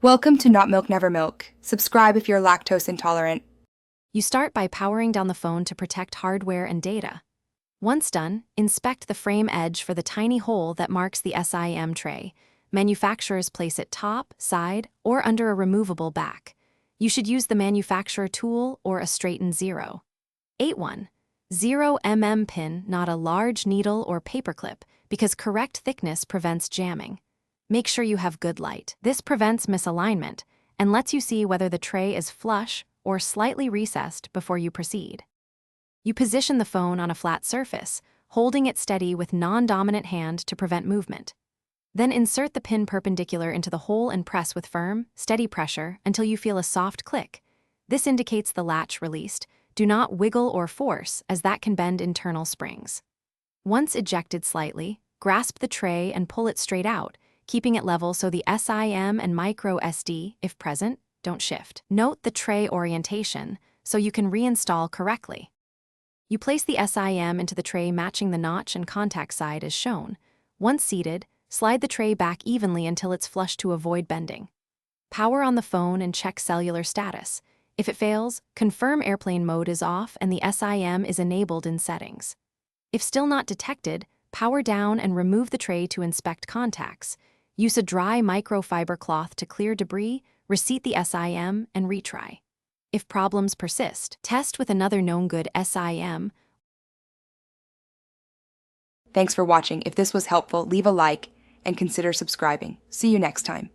Welcome to Not Milk Never Milk. Subscribe if you're lactose intolerant. You start by powering down the phone to protect hardware and data. Once done, inspect the frame edge for the tiny hole that marks the SIM tray. Manufacturers place it top, side, or under a removable back. You should use the manufacturer tool or a straightened 0. 81. 0 mm pin, not a large needle or paperclip, because correct thickness prevents jamming. Make sure you have good light. This prevents misalignment and lets you see whether the tray is flush or slightly recessed before you proceed. You position the phone on a flat surface, holding it steady with non-dominant hand to prevent movement. Then insert the pin perpendicular into the hole and press with firm, steady pressure until you feel a soft click. This indicates the latch released. Do not wiggle or force, as that can bend internal springs. Once ejected slightly, grasp the tray and pull it straight out, keeping it level so the SIM and micro SD, if present, don't shift. Note the tray orientation so you can reinstall correctly. You place the SIM into the tray matching the notch and contact side as shown. Once seated, slide the tray back evenly until it's flush to avoid bending. Power on the phone and check cellular status. If it fails, confirm airplane mode is off and the SIM is enabled in settings. If still not detected, power down and remove the tray to inspect contacts. Use a dry microfiber cloth to clear debris, reseat the SIM, and retry. If problems persist, test with another known good SIM. Thanks for watching. If this was helpful, leave a like and consider subscribing. See you next time.